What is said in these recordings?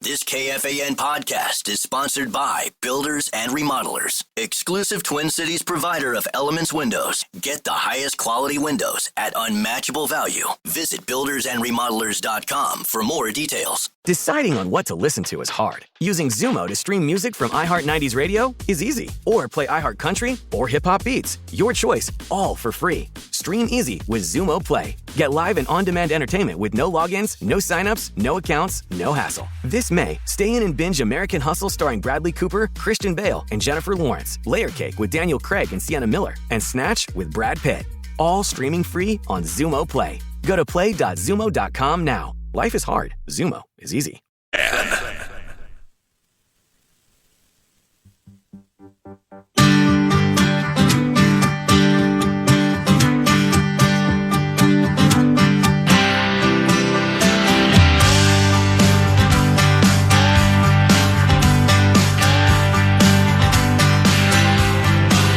This KFAN podcast is sponsored by Builders and Remodelers, exclusive Twin Cities provider of Elements Windows. Get the highest quality windows at unmatchable value. Visit buildersandremodelers.com for more details. Deciding on what to listen to is hard. Using Zumo to stream music from iHeart 90s radio is easy. Or play iHeart Country or Hip Hop Beats. Your choice, all for free. Stream easy with Zumo Play. Get live and on-demand entertainment with no logins, no signups, no accounts, no hassle. This May, stay in and binge American Hustle starring Bradley Cooper, Christian Bale, and Jennifer Lawrence, Layer Cake with Daniel Craig and Sienna Miller, and Snatch with Brad Pitt. All streaming free on Zumo Play. Go to play.zumo.com now. Life is hard. Zumo is easy.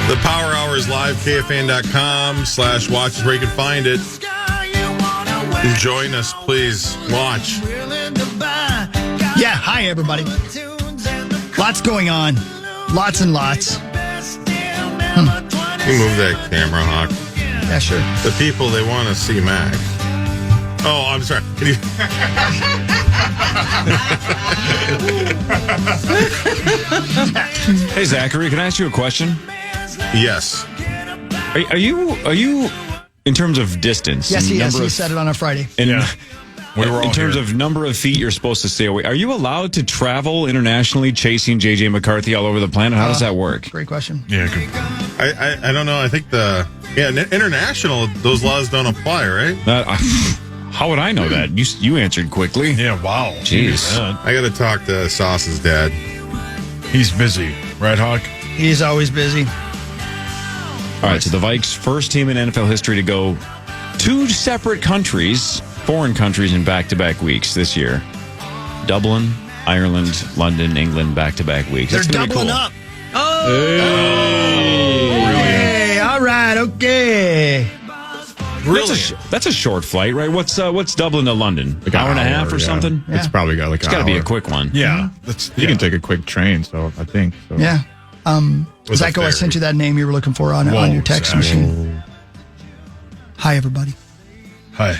The Power Hour is live, KFAN.com/watch is where you can find it. Join us, please. Watch. Yeah, hi, everybody. Lots going on. Lots and lots. You move that camera, Hawk. Yeah, sure. The people, they want to see Max. Oh, I'm sorry. Can you... Hey, Zachary, can I ask you a question? Yes. Are you in terms of distance? Yes, he is. He said it on a Friday. In terms of number of feet you're supposed to stay away, are you allowed to travel internationally chasing J.J. McCarthy all over the planet? How does that work? Great question. Yeah, I don't know. I think international, those laws don't apply, right? How would I know that? You answered quickly. Yeah, wow. Jeez. I got to talk to Sauce's dad. He's busy, right, Hawk? He's always busy. All right, so the Vikes, first team in NFL history to go two separate countries, foreign countries, in back-to-back weeks this year. Dublin, Ireland, London, England, back-to-back weeks. They're That's doubling cool. up. Hey. All right, okay. Really? That's a short flight, right? What's Dublin to London? Like an hour and a half or something? Yeah. It's probably got It's got to be a quick one. Yeah. You can take a quick train, so I think. So. Yeah. Zacho, I sent you that name you were looking for on your text machine. Hi, everybody. Hi.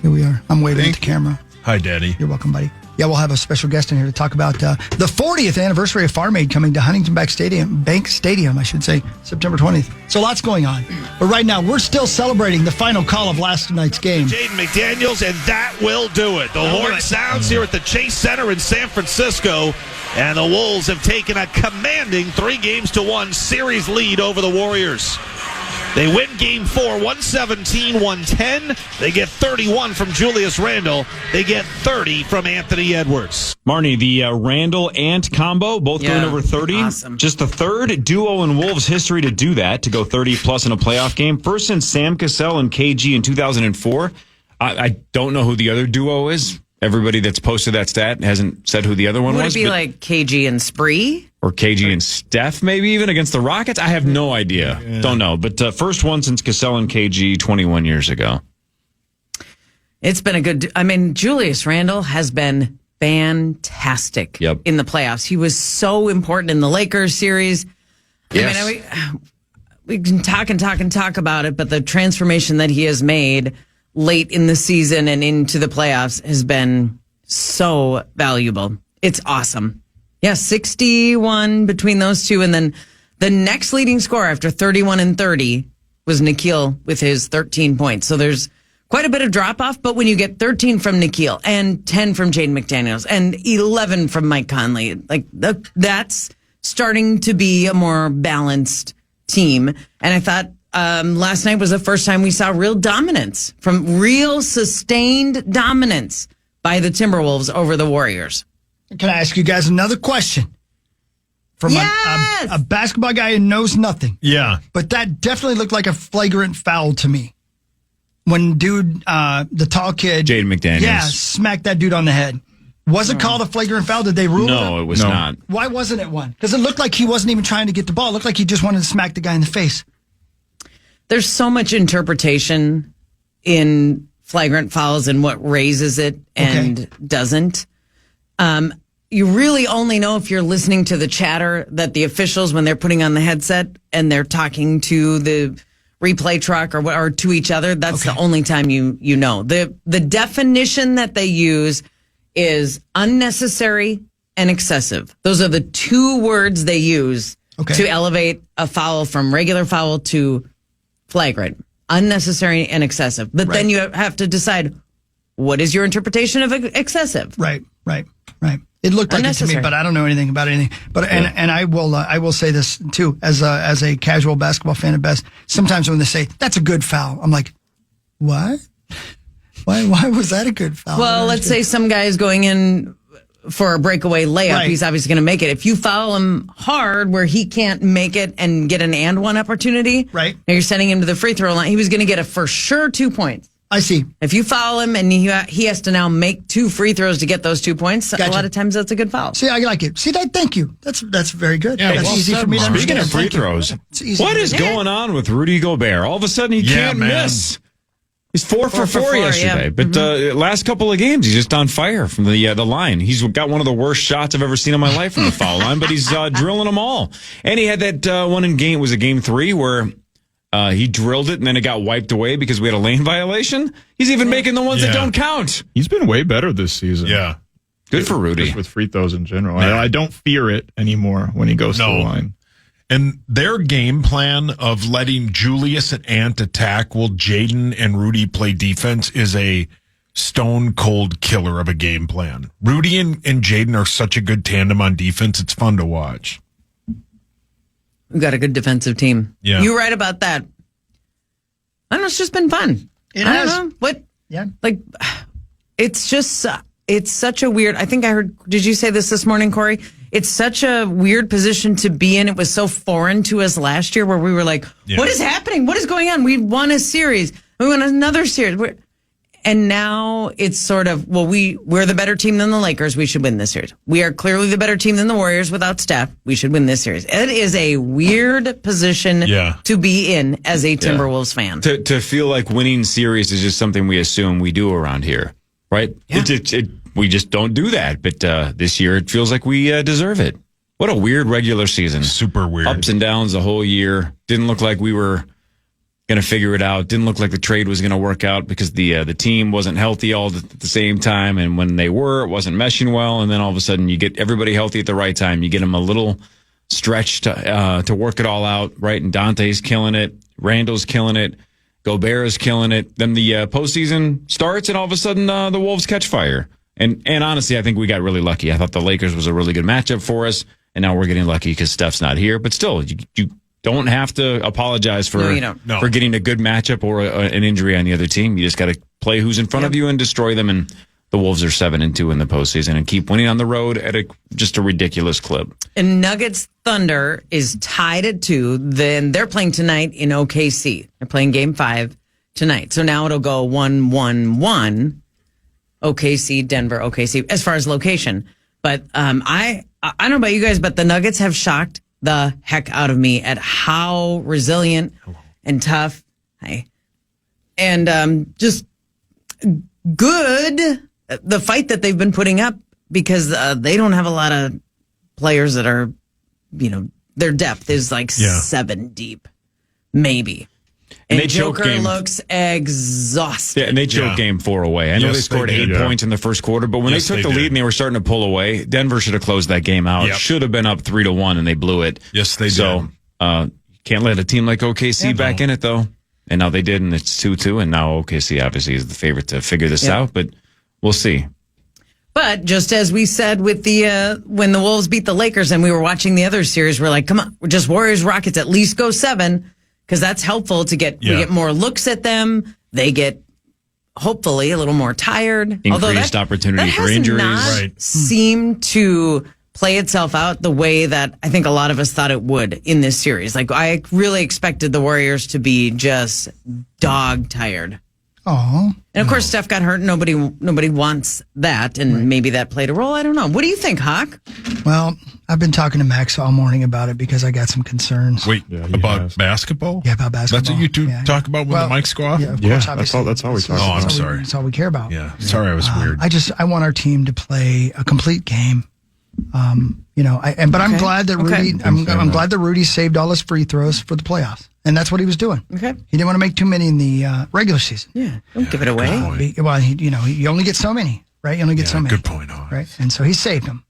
Here we are. I'm waving at the camera. Hi, Daddy. You're welcome, buddy. Yeah, we'll have a special guest in here to talk about the 40th anniversary of Farm Aid coming to Huntington Bank Stadium, September 20th. So lots going on. But right now, we're still celebrating the final call of last night's game. Jaden McDaniels, and that will do it. The horn sounds here at the Chase Center in San Francisco, and the Wolves have taken a commanding 3-1 series lead over the Warriors. They win Game 4, 117-110. They get 31 from Julius Randle. They get 30 from Anthony Edwards. Marney, the Randle-Ant combo, both going over 30. Awesome. Just the third duo in Wolves history to do that, to go 30-plus in a playoff game. First since Sam Cassell and KG in 2004. I don't know who the other duo is. Everybody that's posted that stat hasn't said who the other one was. Would it be like KG and Spree? Or KG and Steph, maybe even against the Rockets? I have no idea. Yeah. Don't know. But first one since Cassell and KG 21 years ago. It's been a good... Julius Randle has been fantastic in the playoffs. He was so important in the Lakers series. Yes. We can talk about it, but the transformation that he has made late in the season and into the playoffs has been so valuable. It's awesome. Yeah, 61 between those two. And then the next leading scorer after 31 and 30 was Nikhil with his 13 points. So there's quite a bit of drop-off, but when you get 13 from Nikhil and 10 from Jaden McDaniels and 11 from Mike Conley, that's starting to be a more balanced team. And I thought last night was the first time we saw real dominance, from real sustained dominance by the Timberwolves over the Warriors. Can I ask you guys another question? From a basketball guy who knows nothing. Yeah. But that definitely looked like a flagrant foul to me. When the tall kid... Jaden McDaniels. Yeah, smacked that dude on the head. Was it called a flagrant foul? Did they rule it? No, it was not. Why wasn't it one? Because it looked like he wasn't even trying to get the ball. It looked like he just wanted to smack the guy in the face. There's so much interpretation in flagrant fouls and what raises it and doesn't. You really only know if you're listening to the chatter that the officials, when they're putting on the headset and they're talking to the replay truck or to each other, that's the only time you know. The definition that they use is unnecessary and excessive. Those are the two words they use to elevate a foul from regular foul to flagrant. Unnecessary and excessive. But then you have to decide, what is your interpretation of excessive? Right. It looked like it to me, but I don't know anything about anything. But and I will say this too, as a casual basketball fan at best. Sometimes when they say that's a good foul, I'm like, what? Why was that a good foul? Well, let's say some guy is going in for a breakaway layup. Right. He's obviously going to make it. If you foul him hard where he can't make it and get an and one opportunity, right? Now you're sending him to the free throw line. He was going to get a for sure 2 points. I see. If you foul him and he has to now make 2 free throws to get those 2 points, a lot of times that's a good foul. See, I like it. See, thank you. That's very good. Yeah, that's easy for me to understand. Speaking of free throws, what is going on with Rudy Gobert? All of a sudden he can't miss. He's 4 for 4 yesterday, yeah. but last couple of games he's just on fire from the line. He's got one of the worst shots I've ever seen in my life from the foul line, but he's drilling them all. And he had that one in game, was it game 3 where he drilled it and then it got wiped away because we had a lane violation. He's even making the ones that don't count. He's been way better this season. Yeah. Good for Rudy. Just with free throws in general. I don't fear it anymore when he goes to the line. And their game plan of letting Julius and Ant attack while Jaden and Rudy play defense is a stone cold killer of a game plan. Rudy and Jaden are such a good tandem on defense. It's fun to watch. We've got a good defensive team. Yeah. You're right about that. I don't know. It's just been fun. It I has. don't know. What? Yeah. Like, it's just, it's such a weird, I think I heard, did you say this morning, Corey? It's such a weird position to be in. It was so foreign to us last year where we were like, what is happening? What is going on? We won a series. We won another series. And now it's sort of, well, we're the better team than the Lakers. We should win this series. We are clearly the better team than the Warriors without Steph. We should win this series. It is a weird position to be in as a Timberwolves fan. To feel like winning series is just something we assume we do around here, right? Yeah. We just don't do that. But this year it feels like we deserve it. What a weird regular season. Super weird. Ups and downs the whole year. Didn't look like we were going to figure it out. Didn't look like the trade was going to work out because the team wasn't healthy all at the same time. And when they were, it wasn't meshing well. And then all of a sudden you get everybody healthy at the right time. You get them a little stretch to work it all out, right? And Dante's killing it. Randall's killing it. Gobert is killing it. Then the postseason starts and all of a sudden the Wolves catch fire. And honestly, I think we got really lucky. I thought the Lakers was a really good matchup for us. And now we're getting lucky because Steph's not here. But still, you don't have to apologize for getting a good matchup or an injury on the other team. You just got to play who's in front of you and destroy them. And the Wolves are 7-2 in the postseason and keep winning on the road at just a ridiculous clip. And Nuggets Thunder is tied at 2. Then they're playing tonight in OKC. They're playing Game 5 tonight. So now it'll go 1-1-1. OKC, Denver, OKC, as far as location. But I don't know about you guys, but the Nuggets have shocked the heck out of me at how resilient and tough and just good the fight that they've been putting up because they don't have a lot of players that are, their depth is like 7 deep, maybe. And Joker looks exhausted. Yeah, and they choked Game 4 away. I know they scored 8 points in the first quarter, but when they took the lead and they were starting to pull away, Denver should have closed that game out. Should have been up 3-1, and they blew it. Yes, they did. So can't let a team like OKC back in it, though. And now they did, and it's 2-2, and now OKC obviously is the favorite to figure this out, but we'll see. But just as we said with the when the Wolves beat the Lakers and we were watching the other series, we're like, come on, we're just Warriors, Rockets, at least go 7. Because that's helpful to we get more looks at them. They get hopefully a little more tired. Increased opportunity for injuries. Not seem to play itself out the way that I think a lot of us thought it would in this series. Like I really expected the Warriors to be just dog tired. Oh. And of course, Steph got hurt. Nobody wants that, and maybe that played a role. I don't know. What do you think, Hawk? Well, I've been talking to Max all morning about it because I got some concerns. Wait, about basketball? Yeah, about basketball. That's what you two talk about when the mics go off? Yeah, of course, obviously. that's all we talk about. Oh, I'm sorry. That's all we care about. Yeah, sorry I was weird. I want our team to play a complete game. But I'm glad that Rudy. I'm glad that Rudy saved all his free throws for the playoffs, and that's what he was doing. Okay. He didn't want to make too many in the regular season. Yeah, don't give it away. Well, you only get so many, right? You only get so many. Good point, Hogs. Right? And so he saved them.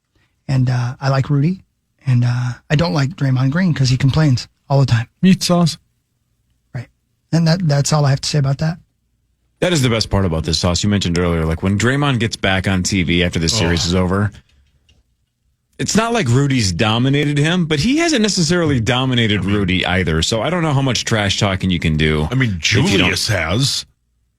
And I like Rudy, and I don't like Draymond Green because he complains all the time. Meat sauce. Right. And that's all I have to say about that. That is the best part about this, Sauce. You mentioned earlier, like when Draymond gets back on TV after this series is over, it's not like Rudy's dominated him, but he hasn't necessarily dominated Rudy either. So I don't know how much trash talking you can do. I mean, Julius has.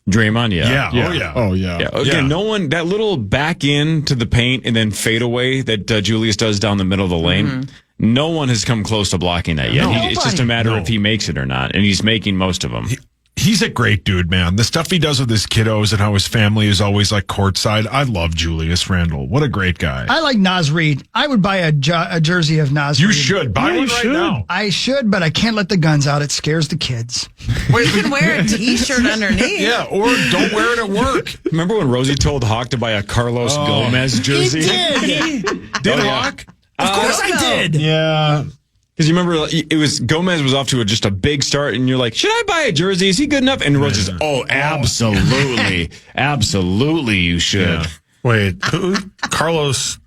Draymond, yeah. Oh, yeah. Yeah. Again, no one, that little back in to the paint and then fade away that Julius does down the middle of the lane, no one has come close to blocking that yet. It's just a matter if he makes it or not, and he's making most of them. He's a great dude, man. The stuff he does with his kiddos and how his family is always like courtside. I love Julius Randle. What a great guy. I like Naz Reid. I would buy a jersey of Naz Reid. You should. Buy one right now. I should, but I can't let the guns out. It scares the kids. You can wear a T-shirt underneath. Yeah, or don't wear it at work. Remember when Rosie told Hawk to buy a Carlos Gomez jersey? He did. Hawk? Of course I did. Yeah. Because you remember, Gomez was off to just a big start, and you're like, should I buy a jersey? Is he good enough? And Rose says, absolutely. Absolutely, you should. Yeah. Wait, who? Carlos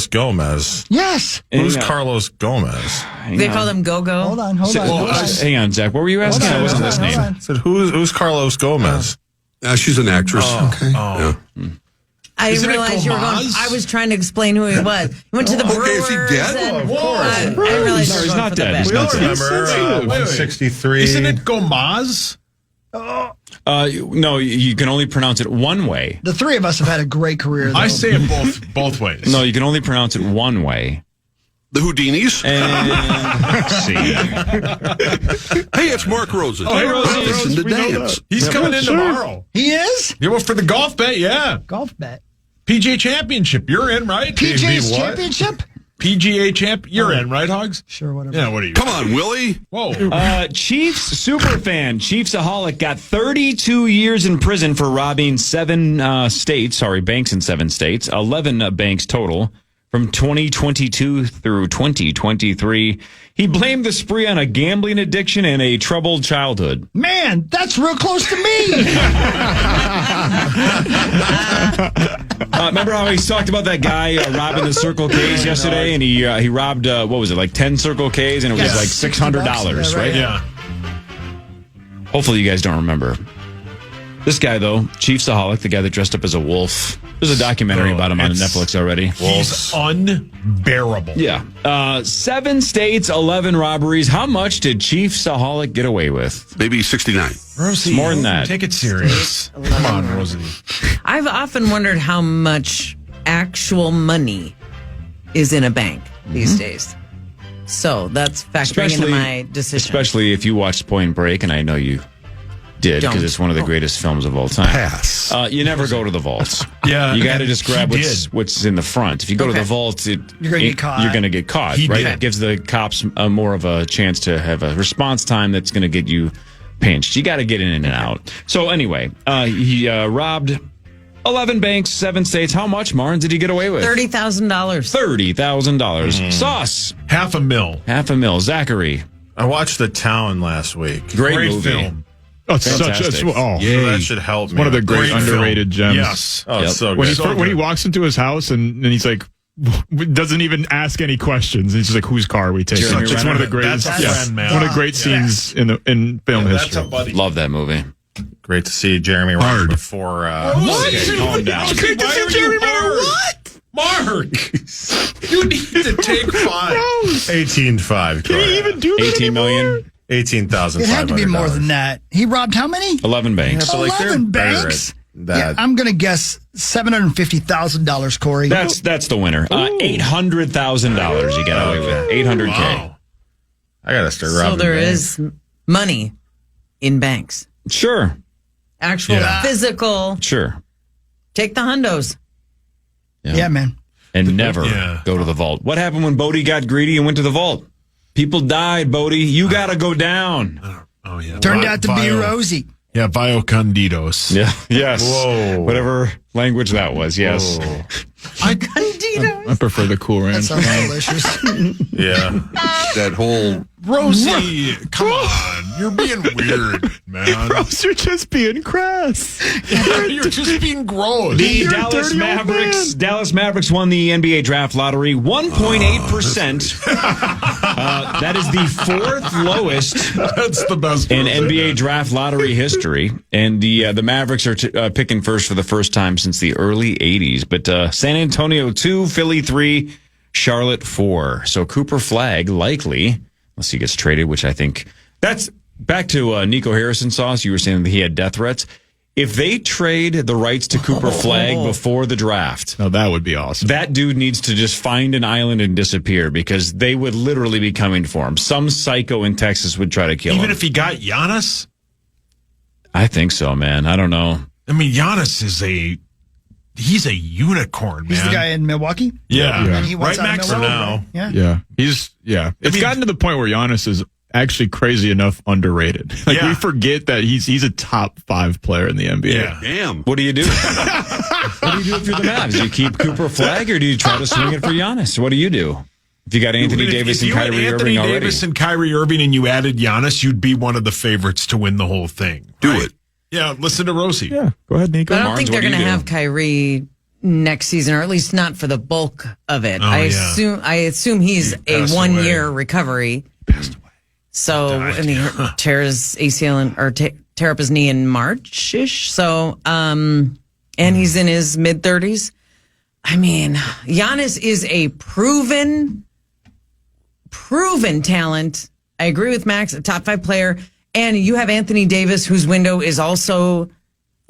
Gomez. Yes. Who's Carlos Gomez? They call him Go-Go. Hold on. Hang on, Zach. What were you asking? I wasn't listening. I said, who's Carlos Gomez? She's an actress. Yeah. I didn't realize you were going. I was trying to explain who he was. He went to the Brewers. Is he dead? And, Of course. I didn't realize you were he's going not for the dead. bet. He's We all not dead. remember 163. Isn't it Gomez? No, you can only pronounce it one way. The three of us have had a great career. Though. I say it both ways. No, you can only pronounce it one way. The Houdinis? And see. Hey, it's Mark Rosen. Oh, hey, Rosie. Listen to We know dance. that. He's coming in tomorrow. He is? Yeah, well, for the golf bet, yeah. Golf bet. PGA Championship. You're in, right? PGA's Championship? PGA Champ. You're in, right, Hogs? Sure, whatever. Yeah, what are you? Come on, Willie. Whoa. Chiefs superfan, Chiefsaholic got 32 years in prison for robbing banks in 7 states, 11 banks total from 2022 through 2023. He blamed the spree on a gambling addiction and a troubled childhood. Man, that's real close to me. Remember how he talked about that guy robbing the Circle K's yesterday, and he robbed what was it, like 10 Circle K's, and it was like $600, right? Yeah. Hopefully you guys don't remember. This guy, though, Chiefsaholic, the guy that dressed up as a wolf. There's a documentary about him on Netflix already. He's unbearable. Yeah. 7 states, 11 robberies. How much did Chiefsaholic get away with? Maybe 69. Rosie, More than that. Take it serious. Come on, Rosie. I've often wondered how much actual money is in a bank these days. So that's factoring into my decision. Especially if you watched Point Break, and I know you did, because it's one of the greatest films of all time. Pass. You never go to the vaults. Yeah. You got to just grab what's in the front. If you go to the vault, you're gonna get caught. You're going to get caught, He right? did. It gives the cops more of a chance to have a response time that's going to get you pinched. You got to get in and out. So anyway, he robbed 11 banks, 7 states. How much, Marn, did he get away with? $30,000. $30,000. Sauce. $500,000. $500,000. Zachary. I watched The Town last week. Great Great movie. film. Oh, it's Fantastic. such a so That should help me. one of the great underrated gems. Yes. Oh, it's so When good. he walks into his house and he's like, doesn't even ask any questions. He's just like, whose car are we taking? Jeremy It's Renner. one of the greatest. That's a friend, man. One of the great scenes in film history. That's a buddy. Love that movie. Great to see Jeremy Renner before. Okay, calm down. It's great to see Jeremy Renner. What? Mark, you need to take 5. 18.5. Can he even do that 18 anymore? million? $18,500. It had to be more than that. He robbed how many? 11 banks. Yeah, but like, they're 11 better banks? at that. Yeah, I'm going to guess $750,000, Corey. That's the winner. $800,000 you got away with. $800K. Wow. I got to start So robbing there banks. is money in banks. Sure. Actual physical. Sure. Take the hundos. Yeah, man. and never go to the vault. What happened when Bodie got greedy and went to the vault? People died, Bodie. You got to go down. Oh, yeah. Turned out to be Rosie. Yeah, Bioconditos. Yeah. Yes. Whoa. Whatever language that was. Yes. I prefer the Cool That Ranch. sounds delicious. Yeah. That whole Rosie, come on. You're being weird, man. Gross, you're just being crass. You're just being gross. The You're a Dallas dirty old Mavericks. man. Dallas Mavericks won the NBA draft lottery 1.8%. That is the fourth lowest That's the best in part of NBA that. draft lottery history, and the Mavericks are picking first for the first time since the early '80s. But San Antonio 2, Philly 3, Charlotte 4. So Cooper Flagg likely, unless he gets traded, which I think that's back to Nico Harrison sauce. You were saying that he had death threats. If they trade the rights to Cooper Flagg before the draft, No, that would be awesome. that dude needs to just find an island and disappear because they would literally be coming for him. Some psycho in Texas would try to kill him. Even if he got Giannis? I think so, man. I don't know. I mean, Giannis is he's a unicorn, man. He's the guy in Milwaukee. Yeah. And he wants Right, out of Max? Milwaukee. For now. Yeah. Yeah. It's mean- gotten to the point where Giannis is actually crazy enough underrated. Like Yeah. we forget that he's a top 5 player in the NBA. Yeah. damn. What do you do? What do you do if you're the Mavs? Do you keep Cooper Flagg or do you try to swing it for Giannis? What do you do? If you got Anthony Davis if and you had Kyrie Anthony Irving already. Davis and Kyrie Irving and you added Giannis, you'd be one of the favorites to win the whole thing. Do right? it. Yeah, listen to Rosie. Yeah. Go ahead, Nico. But I don't Barnes, think what they're do you going to do? have Kyrie next season, or at least not for the bulk of it. Oh, I yeah. assume he's a passed 1 away. year recovery. So and he tear his ACL or tear up his knee in March-ish. So and he's in his mid 30s. I mean, Giannis is a proven talent. I agree with Max, a top 5 player. And you have Anthony Davis, whose window is also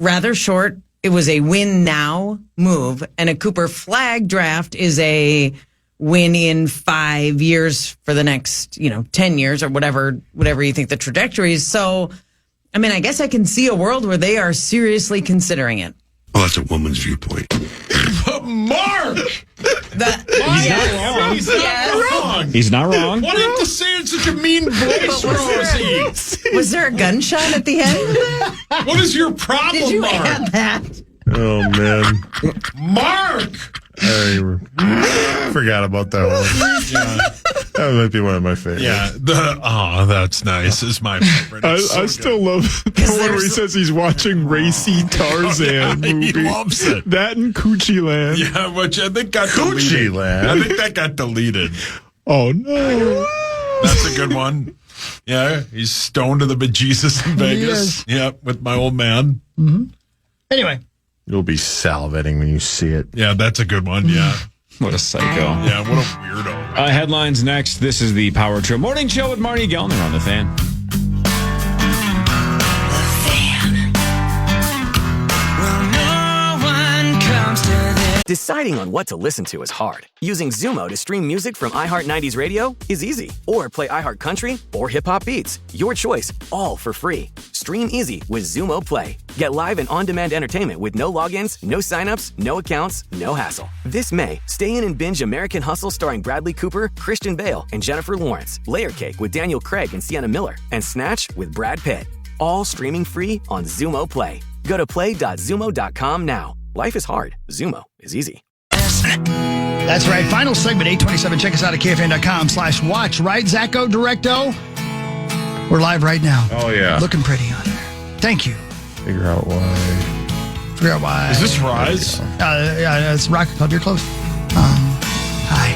rather short. It was a win now move. And a Cooper Flagg draft is a win in 5 years for the next, 10 years or whatever you think the trajectory is. So, I mean, I guess I can see a world where they are seriously considering it. Well, that's a woman's viewpoint. Mark! Yes. Wrong. He's not wrong. Why do you have to say it in such a mean voice, Rosie? Was there a gunshot at the end of that? What is your problem, Did you Mark? add that? Oh, man. Mark! I forgot about that one. That might be one of my favorites. Yeah, that's nice. It's my favorite. I, It's so I good. still love the one where he says he's watching Racy Tarzan He movie. loves it. That and Coochie Land. Yeah, which I think got Coochie deleted. Land. I think that got deleted. Oh, no. That's a good one. Yeah, he's stoned to the bejesus in Vegas. is. Yeah, with my old man. Anyway, You'll be salivating when you see it. Yeah, that's a good one. Yeah. What a psycho. Yeah, what a weirdo. Headlines next. This is the Power Trip Morning Show with Marney Gellner on The Fan. Deciding on what to listen to is hard. Using Zumo to stream music from iHeart 90s Radio is easy. Or play iHeart Country or Hip Hop Beats. Your choice, all for free. Stream easy with Zumo Play. Get live and on-demand entertainment with no logins, no signups, no accounts, no hassle. This May, stay in and binge American Hustle starring Bradley Cooper, Christian Bale, and Jennifer Lawrence. Layer Cake with Daniel Craig and Sienna Miller. And Snatch with Brad Pitt. All streaming free on Zumo Play. Go to play.zumo.com now. Life is hard. Zumo is easy. that's right. Final segment, 827. Check us out at KFAN.com/watch. Right, Zacho Directo? We're live right now. Oh, yeah. Looking pretty on there. Thank you. Figure out why. Figure out why. Is this Rise? Yeah, it's Rocket Club. You're close. Hi.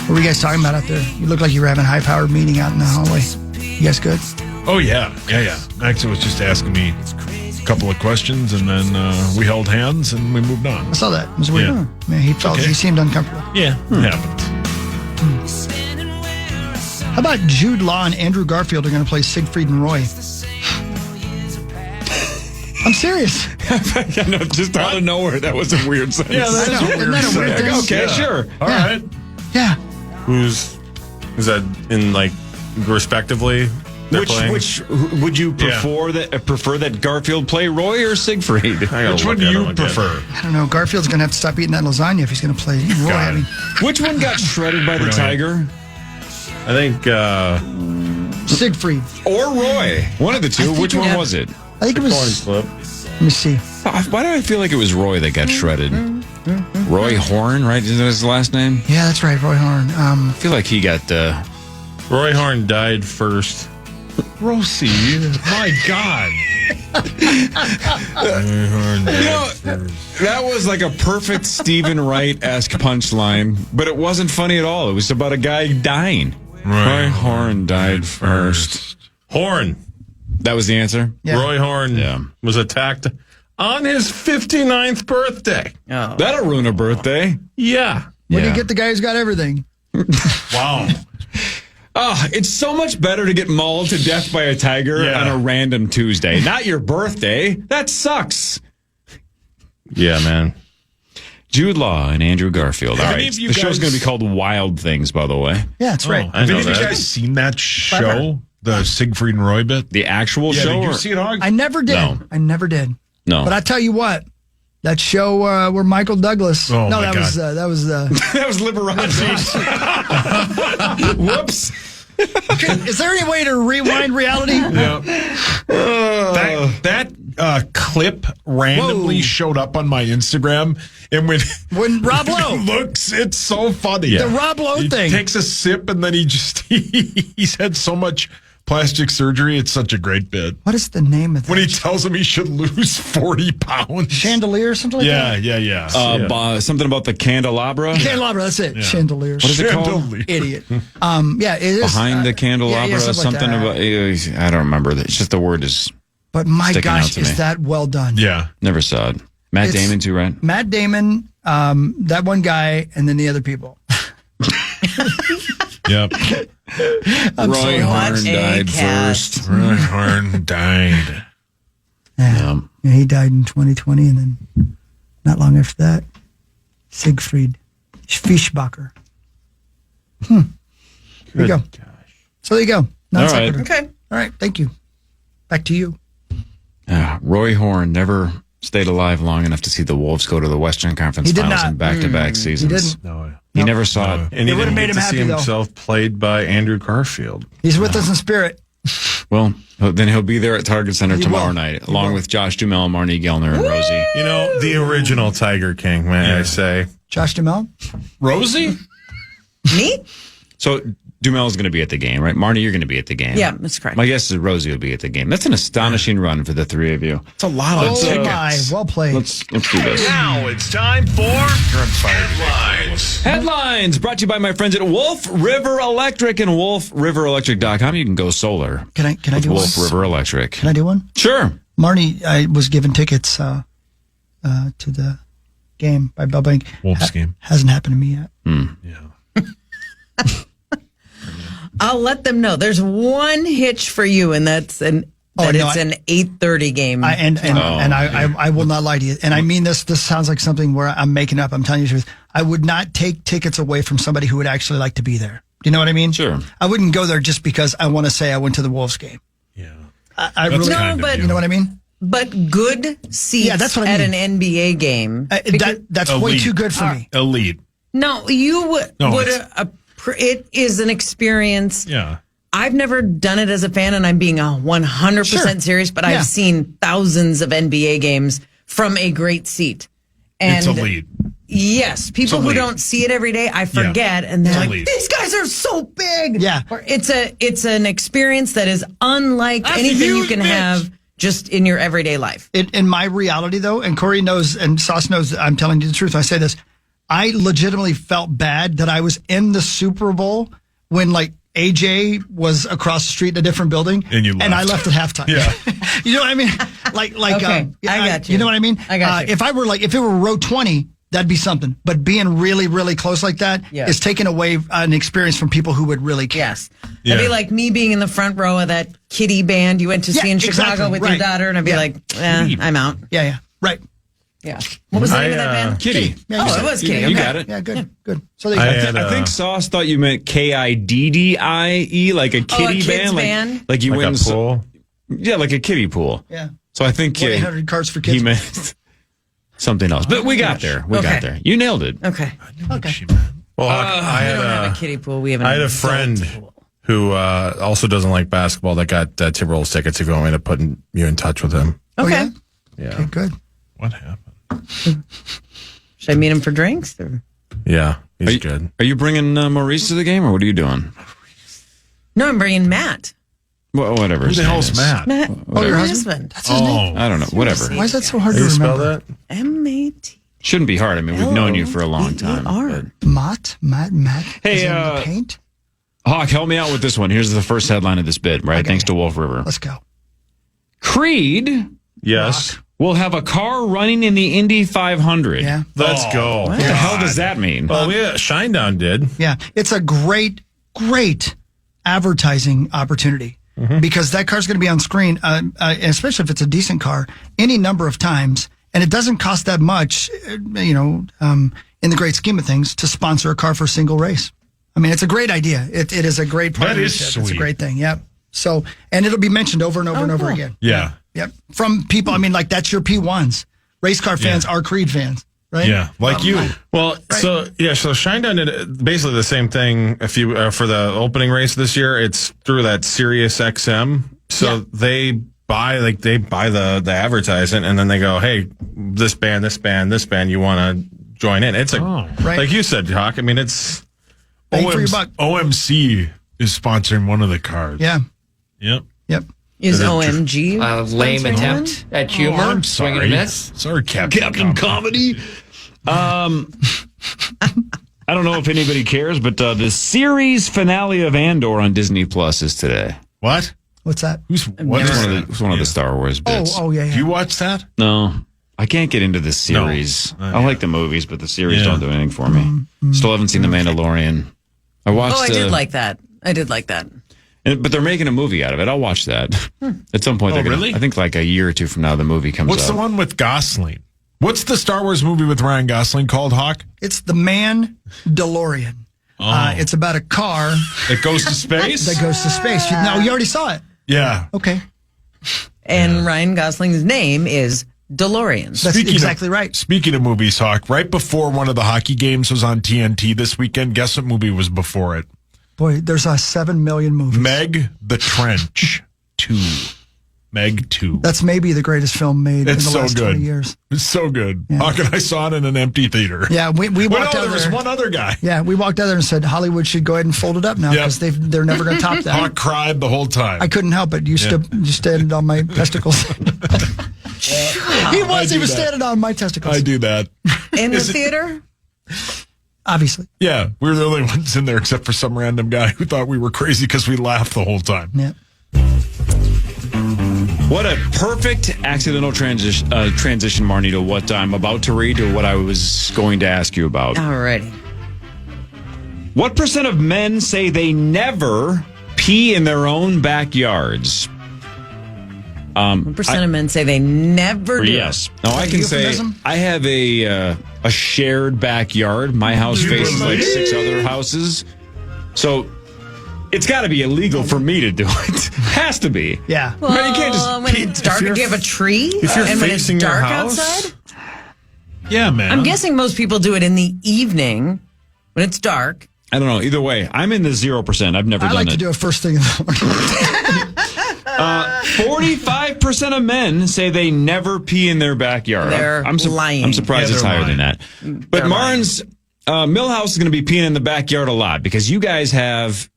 What were you guys talking about out there? You look like you were having a high-powered meeting out in the hallway. You guys good? Oh, yeah. Yeah. Max was just asking me a couple of questions, and then we held hands, and we moved on. I saw that. It was weird. Yeah. Man, he seemed uncomfortable. Yeah, it happened. How about Jude Law and Andrew Garfield are going to play Siegfried and Roy? I'm serious. No, just out of nowhere. That was a weird sentence. Yeah, that is a Isn't that a weird thing? Okay, sure. All right. Yeah. Is that in, like, respectively? they're playing. Which would you prefer that Garfield play Roy or Siegfried? Which one do you prefer? I don't know. Garfield's going to have to stop eating that lasagna if he's going to play Roy. I mean, Which one got shredded by the tiger? I think Siegfried. Or Roy? One of the two. Which one was it? I think it was. coin flip. Let me see. Why do I feel like it was Roy that got shredded? Roy Horn, right? Isn't that his last name? Yeah, that's right, Roy Horn. I feel like he got. Roy Horn died first. Rosie, my God. That was like a perfect Stephen Wright-esque punchline, but it wasn't funny at all. It was about a guy dying. Roy Horn died first. Horn. That was the answer? Yeah. Roy Horn was attacked on his 59th birthday. Oh. That'll ruin a birthday. Yeah. Where do you get the guy who's got everything? Wow. Oh, it's so much better to get mauled to death by a tiger on a random Tuesday. Not your birthday. That sucks. Yeah, man. Jude Law and Andrew Garfield. All Have right. any of you The show's guys- going to be called Wild Things, by the way. Yeah, that's right. I Have know any of you that. guys seen that show? The Siegfried and Roy bit? The actual Yeah, show? did you or- see it, Hog? I never did. No. I never did. No. But I tell you what, that show where Michael Douglas. Oh, no, my that God. was That was Liberace. Whoops. Is there any way to rewind reality? That clip randomly showed up on my Instagram, and When Rob Lowe. looks, it's so funny. The Rob Lowe he thing. takes a sip, and then he's had so much plastic surgery. It's such a great bit. What is the name of that? When he tells him he should lose 40 pounds. Chandelier or something like that? Yeah. Something about the candelabra. Candelabra, that's it. Chandelier. What is it called? Chandelier. Idiot. Yeah, it is. Behind the candelabra, yeah, something like something that. about. I don't remember. It's just the word is. But my sticking out gosh, to is me. that well done? Yeah. Never saw it. Matt It's- Damon too, right? Matt Damon, that one guy, and then the other people. Yep. Roy Horn What a died cast. first. Roy Horn died. Yeah. Yeah, he died in 2020, and then not long after that, Siegfried Fischbacher. There you go. So there you go. All right. Okay. All right. Thank you. Back to you. Roy Horn never stayed alive long enough to see the Wolves go to the Western Conference He did Finals not. in back-to-back He seasons. didn't. No. He never saw it. And he would've didn't made get him to see happy, though. himself played by Andrew Garfield. He's with us in spirit. Well, then he'll be there at Target Center He tomorrow will. night, along with Josh Dumel, Marney Gellner, and Rosie. You know, the original Tiger King, may I say. Josh Duhamel. Rosie? Me? So Dumel's going to be at the game, right? Marnie, you're going to be at the game. Yeah, that's correct. My guess is Rosie will be at the game. That's an astonishing run for the three of you. It's a lot of Oh tickets. my! Well played. Let's do this. Now it's time for headlines. Headlines brought to you by my friends at Wolf River Electric and wolfriverelectric.com. You can go solar. Can I with do Wolf one? River Electric. Can I do one? Sure. Marnie, I was given tickets to the game by Bell Bank. Wolves game. Hasn't happened to me yet. I'll let them know. There's one hitch for you, and that's an Oh, no, it's an 8:30 game. I will not lie to you. And I mean this. This sounds like something where I'm making up. I'm telling you the truth. I would not take tickets away from somebody who would actually like to be there. Do you know what I mean? Sure. I wouldn't go there just because I want to say I went to the Wolves game. Yeah. I That's really, kind of but- you know what I mean? but good seats Yeah, that's what I at mean. an NBA game. That's way Elite. too good for me. Elite. No, you would. No, would it's- it is an experience. Yeah. I've never done it as a fan, and I'm being 100% serious, but Yeah. I've seen thousands of NBA games from a great seat. And It's elite. yes, people who elite. don't see it every day, I forget, and they're It's like, elite. "These guys are so big." Yeah. Or it's an experience that is unlike That's anything you huge, can bitch. have just in your everyday life. In my reality, though, and Corey knows, and Sauce knows, that I'm telling you the truth when I say this. I legitimately felt bad that I was in the Super Bowl when, like, AJ was across the street in a different building, And you I left. left at halftime. Yeah. You know what I mean? Like, Okay, I got you. You know what I mean? I got you. If it were row 20, that'd be something. But being really, really close like that Yes. is taking away an experience from people who would really care. Yes. It'd be like me being in the front row of that kiddie band you went to see in Chicago exactly, with right. your daughter, and I'd be Yeah. like, I'm out. Yeah, yeah, right. Yeah. What was the name of that band? Kitty. Yeah, you Oh, said it was Kitty. You Okay. got it. Yeah, good. So they got I think Sauce thought you meant KIDDIE, like a kitty kids band. band? Like you Like win a pool. Yeah, like a kiddie pool. Yeah. So I think 1-800 cards for kids. he meant something else. But we got there. We got there. You nailed it. Okay. Well, We don't have a kiddie pool. We have I had a friend who also doesn't like basketball that got Timberwolves tickets. If you want me to put you in touch with him. Okay. Yeah. Okay, good. What happened? Should I meet him for drinks? Or? Yeah, he's good. Are you bringing Maurice to the game, or what are you doing? No, I'm bringing Matt. Well, whatever. Who the hell's Matt? Matt. Oh, your my husband? That's his name? I don't know. Whatever. Why is that so hard How to do you spell remember? that? M-A-T. Shouldn't be hard. I mean, we've known you for a long time. L-O-V-E-R. Matt. Hey, Is it in the paint? Hawk, help me out with this one. Here's the first headline of this bid, right? Okay. Thanks to Wolf River. Let's go. Creed Yes. will have a car running in the Indy 500. Yeah. Let's go. What the hell does that mean? Well, Shinedown did. Yeah. It's a great advertising opportunity because that car's going to be on screen, especially if it's a decent car, any number of times. And it doesn't cost that much, in the great scheme of things, to sponsor a car for a single race. I mean, it's a great idea. It is a great partnership. is It's a sweet. great thing. Yep. So, and it'll be mentioned over and over and over cool. again. Yeah. Yep. From people, I mean, like that's your P1s. Race car fans are Creed fans, right? Yeah. Like you. Well, so Shinedown did basically the same thing. If you for the opening race this year, it's through that Sirius XM. So they buy the advertisement, and then they go, "Hey, this band, you want to join in?" It's Right. like you said, Hawk. I mean, it's Bang for your buck. OMC is sponsoring one of the cars. Yeah. Yep. Yep. Is OMG? Lame sponsoring attempt at humor. I'm Swing and sorry. a miss. Sorry, Captain Comedy. I don't know if anybody cares, but the series finale of Andor on Disney Plus is today. What? What's that? What is that? It's one of the Star Wars bits. Yeah. You watch that? No, I can't get into the series. No. I like the movies, but the series Yeah. don't do anything for me. Still haven't seen The Mandalorian. I watched. I did like that. But they're making a movie out of it. I'll watch that at some point. Oh, they're gonna, really? I think like a year or two from now, the movie comes What's out. the one with Gosling? What's the Star Wars movie with Ryan Gosling called, Hawk? It's the Man DeLorean. It's about a car It goes to space? that goes to space. No, you already saw it. Yeah. Okay. And Ryan Gosling's name is DeLorean. That's exactly right. Speaking of movies, Hawk, right before one of the hockey games was on TNT this weekend, guess what movie was before it? Boy, there's 7 million movies. Meg the Trench 2. Meg 2. That's maybe the greatest film made It's in the so last good. 20 years. It's so good. Yeah. Hawk and I saw it in an empty theater. Yeah, we Well, walked no, out there was there. one other guy. Yeah, we walked out there and said Hollywood should go ahead and fold it up now Yep. because they're never going to top that. Hawk cried the whole time. I couldn't help it. You stood on my testicles. He was do that. standing on my testicles. I do that. In the theater? Obviously. Yeah, we were the only ones in there except for some random guy who thought we were crazy because we laughed the whole time. Yeah. What a perfect accidental transition, Marnie, to what I'm about to read or what I was going to ask you about. Alrighty. What percent of men say they never pee in their own backyards? What percent of men say they never do? Yes. Now I can say euphemism? I have a shared backyard. My house faces like 6 other houses, so it's got to be illegal for me to do it. Has to be. Yeah. Well, Man, you can't just when it's dark, do you have a tree? if you're and when it's facing your dark house? outside? Yeah, man. I'm guessing most people do it in the evening when it's dark. I don't know. Either way, I'm in the 0%. I've never I done like it. to do it first thing in the morning. 45% of men say they never pee in their backyard. They're lying. I'm surprised Yeah, it's they're higher lying. than that. But Marn's Millhouse is going to be peeing in the backyard a lot because you guys have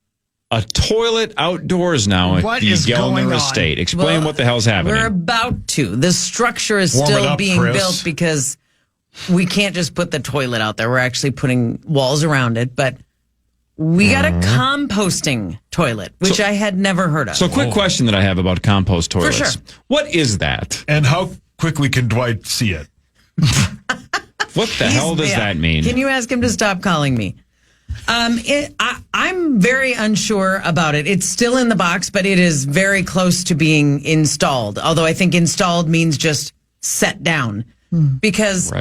a toilet outdoors now at What the is going Gellner on? estate. Explain Well, what the hell's happening. We're about to. The structure is Warm it still up, being Chris. built because we can't just put the toilet out there. We're actually putting walls around it, but we got a composting toilet, which I had never heard of. So, quick question that I have about compost toilets. sure. What is that? And how quickly can Dwight see it? What the hell does that mean? Can you ask him to stop calling me? I'm very unsure about it. It's still in the box, but it is very close to being installed. Although I think installed means just set down. because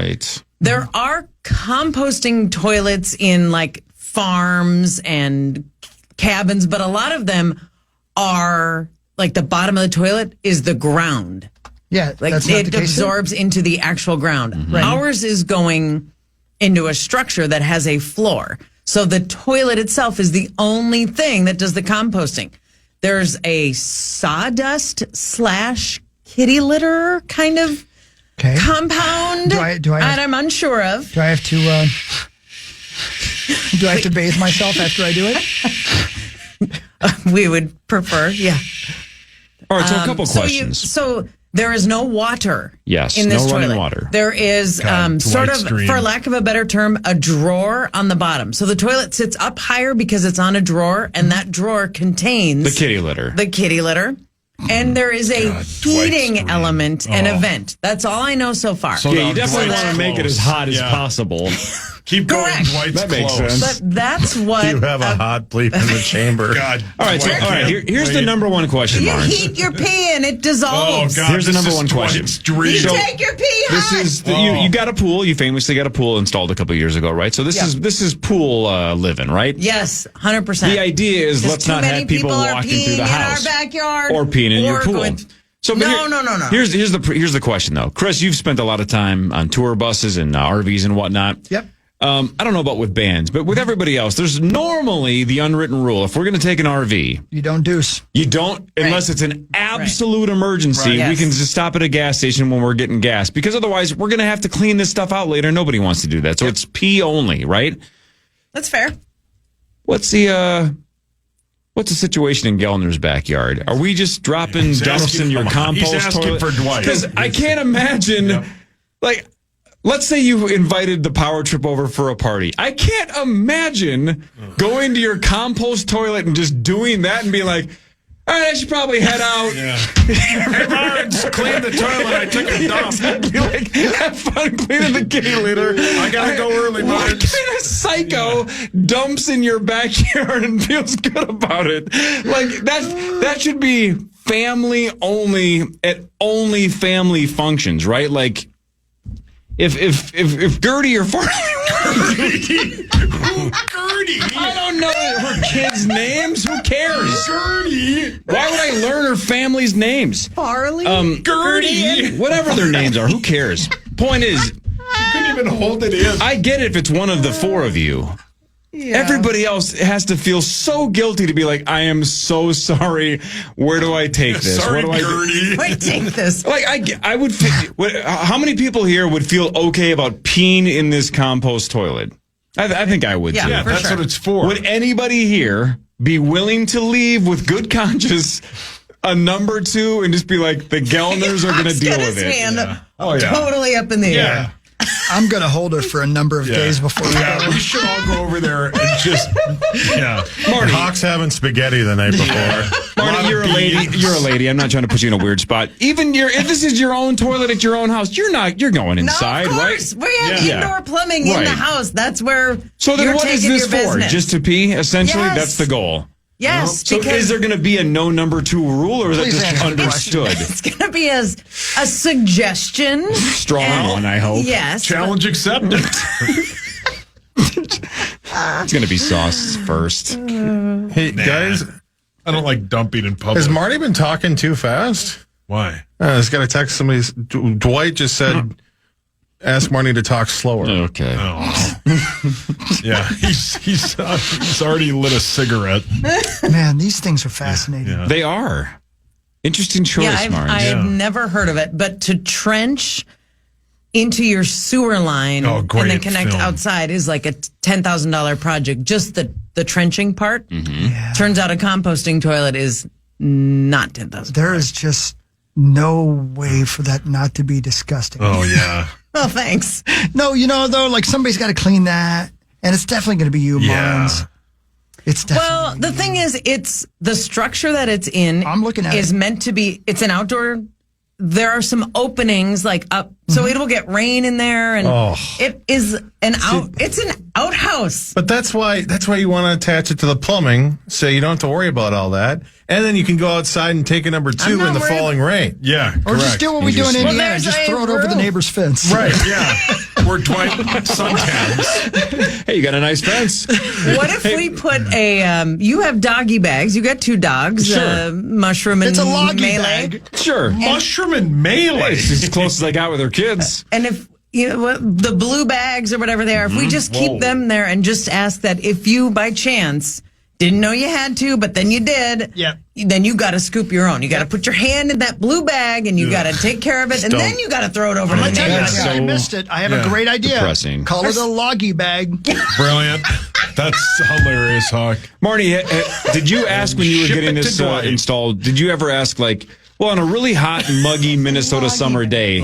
there are composting toilets in like farms and cabins, but a lot of them are like the bottom of the toilet is the ground. Yeah, like that's not it the case absorbs into the actual ground. Right. Ours is going into a structure that has a floor. So the toilet itself is the only thing that does the composting. There's a sawdust / kitty litter kind of compound that I'm unsure of. Do I have to bathe myself after I do it? We would prefer, yeah. All right, so a couple questions. So there is no water. Yes, in this no running toilet. water. There is sort of, for lack of a better term, a drawer on the bottom. So the toilet sits up higher because it's on a drawer, and that drawer contains the kitty litter. And there is a heating element and a vent. That's all I know so far. So you definitely want to make it as hot as possible. Keep going, Dwight's that makes close. sense. But that's what You have a hot bleep in the chamber. God. All right, here's the number one question, you Marn. heat your pee and it dissolves. Oh, God. Here's the number one question. You take your pee hot. This is you got a pool. You famously got a pool installed a couple of years ago, right? So this is pool living, right? Yes, 100%. The idea is let's not have people walking through the house in our backyard or peeing in your pool. So, no. Here's the question though, Chris. You've spent a lot of time on tour buses and RVs and whatnot. Yep. I don't know about with bands, but with everybody else, there's normally the unwritten rule. If we're going to take an RV, you don't deuce. You don't, unless it's an absolute emergency. Right. We can just stop at a gas station when we're getting gas, because otherwise we're going to have to clean this stuff out later. Nobody wants to do that. So it's pee only, right? That's fair. What's the situation in Gellner's backyard? Are we just dropping dumps in your compost He's asking toilet? for Dwight. Because I can't imagine, let's say you invited the power trip over for a party. I can't imagine going to your compost toilet and just doing that and being like, all right, I should probably head out. Hey, Barnes, clean the toilet. I took a dump. Be like, have fun cleaning the kitty litter. I gotta go early, What Barnes. kind of psycho dumps in your backyard and feels good about it? Like that should be family only at only family functions, right? Like if Gertie or Gertie? I don't know her kids' names. Who cares? Gertie. Why would I learn her family's names? Farley? Gertie. Whatever their names are. Who cares? Point is, You couldn't even hold it in. I get it if it's one of the four of you. Yeah. Everybody else has to feel so guilty to be like, I am so sorry. Where do I take this? Sorry, what do Gertie. Wait, take this. Like I would. How many people here would feel okay about peeing in this compost toilet? I think I would. Yeah, too. Yeah, that's what it's for. Would anybody here be willing to leave with good conscience a number 2 and just be like, the Gellners are going to deal with it? Hand Oh, yeah. totally up in the air. I'm going to hold her for a number of days before we go. We should all go over there and just, Marty. Hawks having spaghetti the night before. Marty, you're a lady. You're a lady. I'm not trying to put you in a weird spot. Even if this is your own toilet at your own house, you're going inside, no, of course. right? We have indoor plumbing in the house. That's where So then you're what is taking this your for? business. Just to pee, essentially? Yes. That's the goal. Yes. So is there going to be a no number 2 rule, or is that Please just answer the understood? It's going to be a suggestion. Strong one, I hope. Yes. challenge accepted. It's going to be sauce first. Hey, guys, I don't like dumping in public. has Marty been talking too fast? Why? I just got a text. Dwight just said, ask Marty to talk slower. Okay. Oh. Yeah, he's already lit a cigarette. Man, these things are fascinating. Yeah. They are. Interesting choice, Yeah, I've never heard of it, but to trench into your sewer line and great then connect film. outside is like a $10,000 project. Just the trenching part. Yeah. Turns out a composting toilet is not $10,000. There is just no way for that not to be disgusting. Oh, yeah. Well, thanks. No, though, like somebody's got to clean that, and it's definitely going to be you, Yeah. Marnes. It's definitely. Well, the thing is, it's the structure that it's in. I'm looking at is it. meant to be. It's an outdoor. there are some openings like up, so it'll get rain in there, and it is it's an outhouse. But that's why you want to attach it to the plumbing, so you don't have to worry about all that. And then you can go outside and take a number 2 in the falling rain. Yeah, Or just do what we do in Indiana. there's Just a throw it over the roof. neighbor's fence. Right, yeah. Where Dwight suntans. Hey, you got a nice fence. What if we put you have doggy bags, you got 2 dogs, Sure. Mushroom and It's a loggy Melee. bag. Sure. Mushroom and melee. It's as close as I got with her kids. And if you know what, the blue bags or whatever they are, if we just keep them there and just ask that if you by chance didn't know you had to, but then you did, then you got to scoop your own. You got to put your hand in that blue bag and you got to take care of it, and then you got to throw it over to the I tell you, neighbors. I missed it. I have a great idea. depressing. Call it a loggy bag. Brilliant. That's hilarious, Hawk. Marnie, did you ask when you were Ship getting it to this Dwight. installed, did you ever ask, like, well, on a really hot and muggy Minnesota summer day,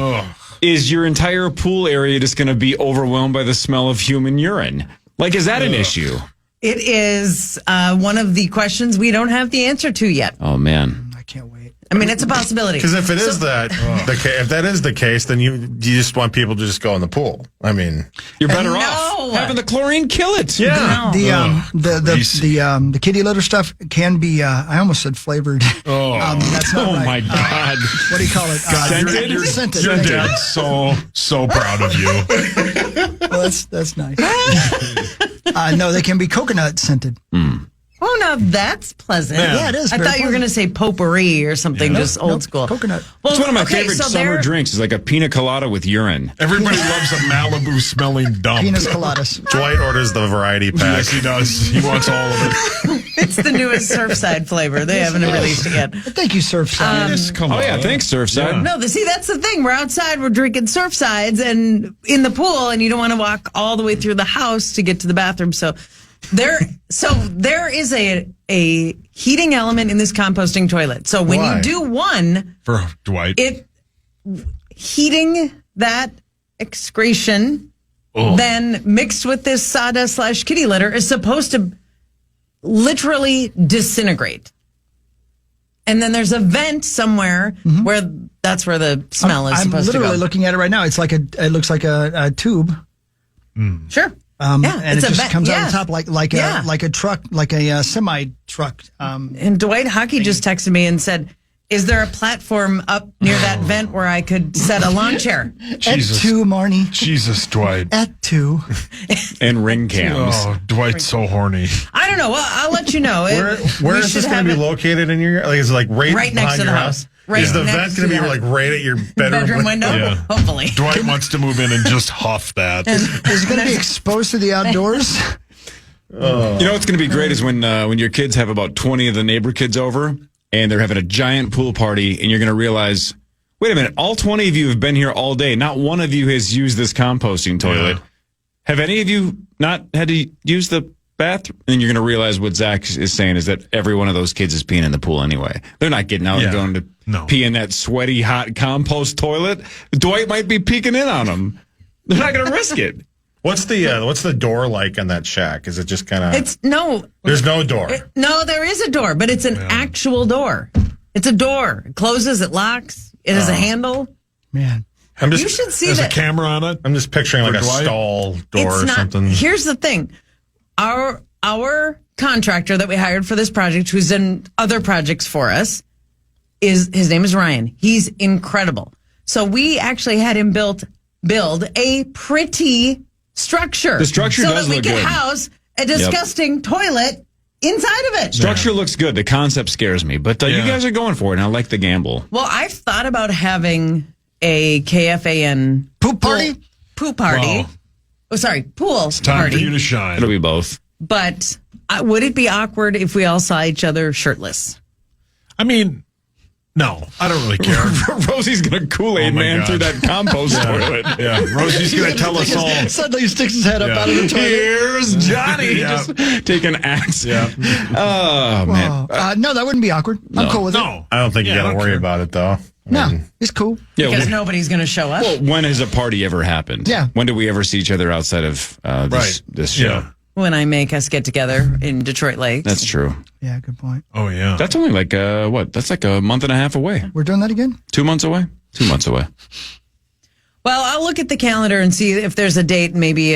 is your entire pool area just going to be overwhelmed by the smell of human urine? Like, is that an issue? It is one of the questions we don't have the answer to yet. Oh, man. I can't wait. I mean, it's a possibility. Because if it is if that is the case, then you just want people to just go in the pool. I mean, You're better No. off having the chlorine kill it. yeah. The kitty litter stuff can be. I almost said flavored. That's not Oh, right. my God. What do you call it? Scented? Scented. Your Thank you. dad's so proud of you. Well, that's nice. No, they can be coconut scented. Oh, now that's pleasant. Yeah, it is I very thought you were going to say potpourri or something, just old Nope, school. coconut. Well, It's one of my okay, favorite so summer there- drinks. It's like a pina colada with urine. Everybody loves a Malibu smelling dump. Penis coladas. Dwight orders the variety pack. Yes, he does. He wants all of it. It's the newest Surfside flavor. They haven't released it yet. Thank you, Surfside. Come Oh, on. yeah, thanks, Surfside. No, see, that's the thing. We're outside, we're drinking Surfsides and in the pool, and you don't want to walk all the way through the house to get to the bathroom. So there is a heating element in this composting toilet. So when Why? you do one, For Dwight. heating that excretion, then mixed with this sawdust / kitty litter, is supposed to literally disintegrate. And then there's a vent somewhere where that's where the smell is I'm supposed to go. literally looking at it right now. It looks like a tube. Sure. And it's it a just vent. comes out Yeah. the top like Yeah. a truck, like a semi truck. And Dwight Hockey just texted me and said, is there a platform up near that vent where I could set a lawn chair? Jesus. At 2, Marnie. Jesus, Dwight. At 2. And ring cams. Oh, Dwight's so horny. I don't know. Well, I'll let you know. Where is this going to be located in your? Like, is it like right Right next behind to the your house. Right is the next vent to going to be the like right at your bedroom window? Yeah. Hopefully. Dwight wants to move in and just huff that. Is it going to be exposed to the outdoors? You know what's going to be great is when your kids have about 20 of the neighbor kids over and they're having a giant pool party and you're going to realize, wait a minute, all 20 of you have been here all day. Not one of you has used this composting toilet. Yeah. Have any of you not had to use the bathroom? And you're going to realize what Zach is saying is that every one of those kids is peeing in the pool anyway. They're not getting out and going to pee in that sweaty, hot compost toilet. Dwight might be peeking in on them. They're not going to risk it. What's the door like on that shack? Is it just kind of? It's no. There's no door. No, there is a door, but it's an actual door. It's a door. It closes, it locks. It has a handle. Man. You should see There's that. a camera on it. I'm just picturing like a Dwight? stall door It's or not, something. Here's the thing. Our contractor that we hired for this project, who's done other projects for us, his name is Ryan. He's incredible. So we actually had him build a pretty structure. The structure so does that we look could good. house a disgusting toilet inside of it. Structure looks good. The concept scares me, but you guys are going for it, and I like the gamble. Well, I've thought about having a KFAN Poop party? Pool party. Wow. Oh, sorry, pool Time party. for you to shine. It'll be both. But would it be awkward if we all saw each other shirtless? I mean, no, I don't really care. Rosie's gonna Kool-Aid Oh, my man God. through that compost toilet. Yeah, Rosie's going to tell us all. Suddenly he sticks his head up Yeah. out of the toilet. Here's Johnny Yeah. just taking axe. Yeah. Oh man. No, that wouldn't be awkward. I'm cool with it. No. I don't think you Yeah, I got to don't worry care. about it though. No, it's cool. Yeah. Because nobody's going to show up. Well, when has a party ever happened? Yeah. When do we ever see each other outside of this show? Yeah. When I make us get together in Detroit Lakes. That's true. Yeah, good point. Oh, yeah. That's only like That's like a month and a half away. We're doing that again? 2 months away. 2 months away. Well, I'll look at the calendar and see if there's a date, maybe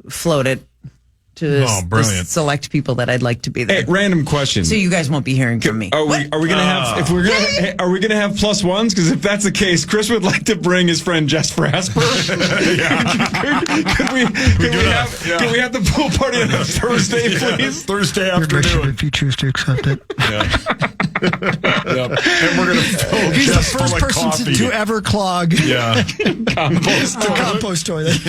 float it to the select people that I'd like to be there. Hey, random question. So you guys won't be hearing from me. Are we gonna have are we gonna have plus ones? Because if that's the case, Chris would like to bring his friend Jess Frasper. Could we have the pool party on a Thursday, please? Thursday afternoon. If you choose to accept it. Yep. And we're gonna fill He's Jess the first full of person coffee. to ever clog Yeah. compost toilet.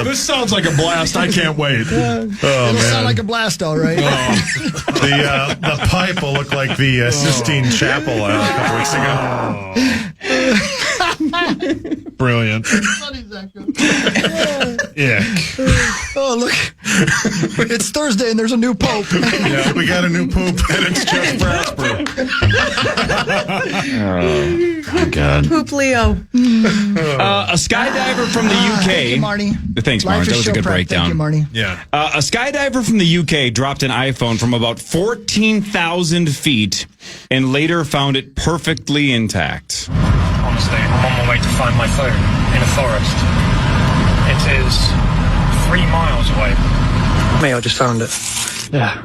This sounds like a blast. I can't wait. It'll sound like a blast, all right. The pipe will look like the Sistine Chapel a couple weeks ago. Brilliant. Yeah. Oh, look. It's Thursday and there's a new pope. Yeah, we got a new poop, and it's just Brasper. Oh, God. Poop Leo. A skydiver from the UK. Thank you, Marnie. Thanks, Marnie. That was a good breakdown. Thank you, Marnie. Yeah. A skydiver from the UK dropped an iPhone from about 14,000 feet and later found it perfectly intact. Honestly, I'm on my way to find my phone in a forest. It is 3 miles away. Me, I just found it. Yeah.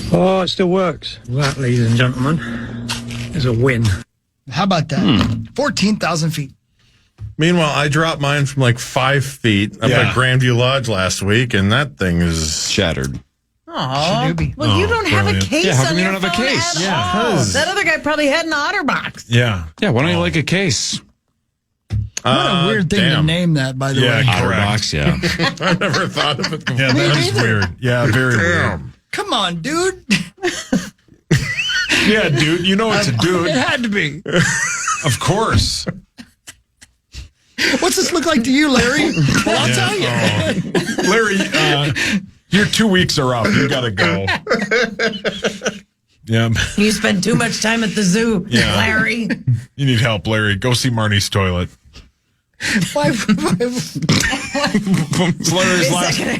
Oh, it still works. That, ladies and gentlemen, is a win. How about that? 14,000 feet. Meanwhile, I dropped mine from like 5 feet up at Grandview Lodge last week, and that thing is shattered. Oh, well, you don't have a case Yeah, how on come you your don't have a phone case? at Yeah. all. That other guy probably had an OtterBox. Yeah. Yeah, why don't you like a case? What a weird thing to name that, by the way. OtterBox, yeah. I never thought of it before. Yeah, that is weird. Yeah, very weird. Come on, dude. Yeah, dude. You know it's a dude. It had to be. Of course. What's this look like to you, Larry? Well, I'll tell you. Larry, your 2 weeks are up. You got to go. Yeah. You spend too much time at the zoo, Larry. You need help, Larry. Go see Marnie's toilet. Why? It's Larry's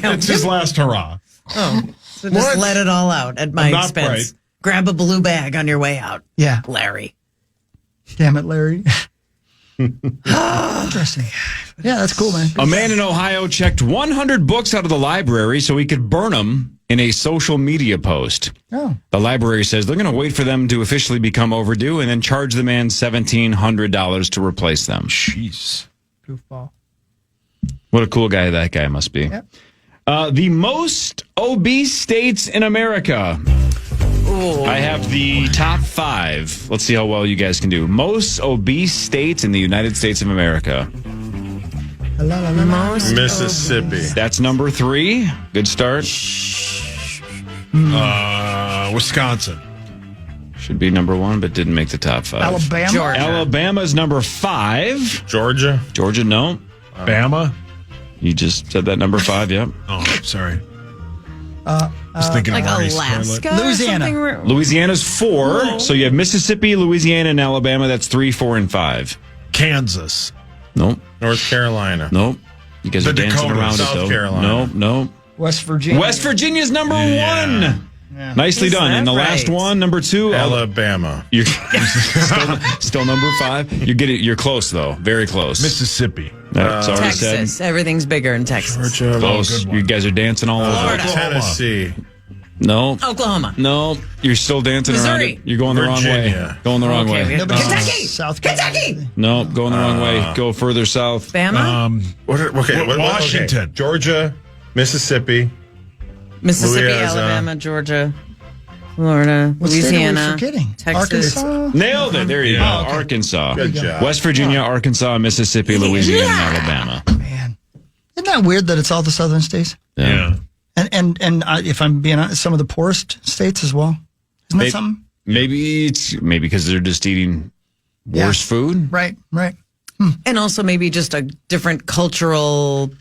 it's his last hurrah. Oh, so just let it all out at my expense. Right. Grab a blue bag on your way out. Yeah. Larry. Damn it, Larry. Interesting. Yeah, that's cool, man. A man in Ohio checked 100 books out of the library so he could burn them in a social media post. Oh. The library says they're going to wait for them to officially become overdue and then charge the man $1,700 to replace them. Jeez. Goofball. What a cool guy that guy must be. Yep. The most obese states in America. Ooh. I have the top 5. Let's see how well you guys can do. Most obese states in the United States of America. Mississippi. That's number 3. Good start. Wisconsin. Should be number 1, but didn't make the top 5. Alabama? Georgia. Alabama's number 5. Georgia. Georgia, no. Bama? You just said that number 5, yep. Oh, sorry. I was thinking Like of Marnie's Alaska? toilet. Louisiana. Louisiana's 4. So you have Mississippi, Louisiana, and Alabama. That's 3, 4, and 5. Kansas. Nope. North Carolina. Nope. You guys The are dancing Dakotas. around South it, though. Carolina. Nope. West Virginia. West Virginia's number 1. Yeah. Nicely Is done. And that the last right? one, number 2. Alabama. You're still number 5. You're close, though. Very close. Mississippi. That's already Texas. said. Everything's bigger in Texas. Georgia. Close. good one. You guys are dancing all over it. Tennessee. No. Oklahoma. No. You're still dancing around Missouri. it. You're going the wrong way. Virginia. Going the wrong Okay, way. we have Kentucky. South Kentucky. Carolina. No, going the wrong way. Go further south. Bama. Washington. Okay. Georgia, Mississippi. Mississippi, Louisiana. Alabama, Georgia, Florida, What state are we Louisiana, forgetting? Texas. Arkansas? Nailed it. There you go. Yeah. Arkansas. Good job. West Virginia, Arkansas, Mississippi, Louisiana, and Alabama. Man. Isn't that weird that it's all the southern states? Yeah. And if I'm being honest, some of the poorest states as well. Isn't that Maybe- something? Maybe because they're just eating worse food. Right. And also maybe just a different cultural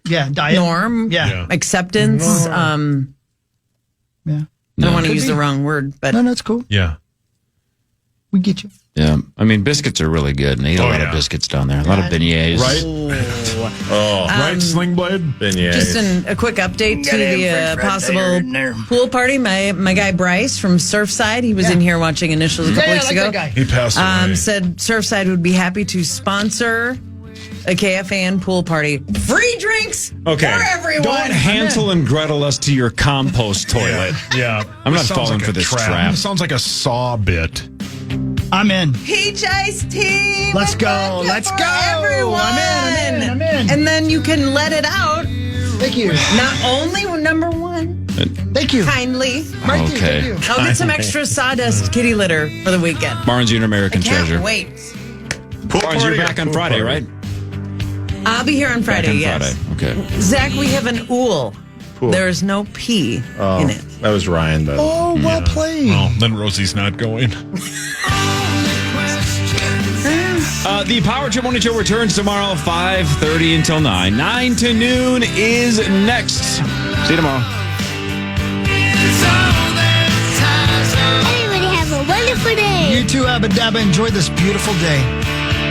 Yeah, diet. norm, Yeah. acceptance. Yeah. I don't want to Could use be. the wrong word, but No, that's cool. Yeah. We get you. Yeah. I mean, biscuits are really good. And they eat a lot of biscuits down there. A lot of beignets. Right? Right, Sling Blade? Beignets. Just a quick update to the possible pool party. My guy Bryce from Surfside, he was in here watching initials a couple weeks ago. He passed away. Said Surfside would be happy to sponsor a KFAN pool party. Free drinks for everyone. Don't Hansel and Gretel us to your compost toilet. Yeah. I'm not falling for this trap. It sounds like a Saw bit. I'm in. Peach iced tea. Let's go. Let's go. Everyone. I'm in. And then you can let it out. Thank you. Not only number one. Thank you. Kindly. Right there, Okay. thank you. I'll get some extra sawdust kitty litter for the weekend. Barnes, you're an American treasure. Can't wait. Barnes, you're back on Friday, right? I'll be here on Friday, Back on yes. Friday. Okay. Zach, we have an ool. There is no P in it. That was Ryan, though. Oh, well played. Well, then Rosie's not going. The Power Trip Morning Show returns tomorrow, 5:30 until 9. 9 to noon is next. See you tomorrow. Everybody have a wonderful day. You too, Abba Dabba. Enjoy this beautiful day.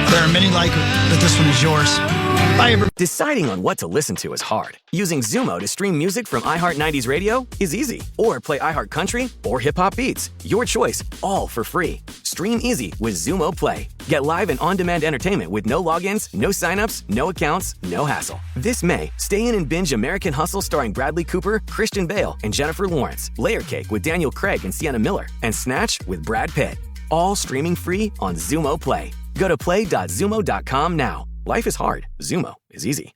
There are many like it, but this one is yours. Bye, everybody. Deciding on what to listen to is hard. Using Zumo to stream music from iHeart 90s radio is easy. Or play iHeart Country or Hip Hop Beats. Your choice, all for free. Stream easy with Zumo Play. Get live and on-demand entertainment with no logins, no signups, no accounts, no hassle. This May, stay in and binge American Hustle starring Bradley Cooper, Christian Bale, and Jennifer Lawrence. Layer Cake with Daniel Craig and Sienna Miller. And Snatch with Brad Pitt. All streaming free on Zumo Play. Go to play.zumo.com now. Life is hard. Zumo is easy.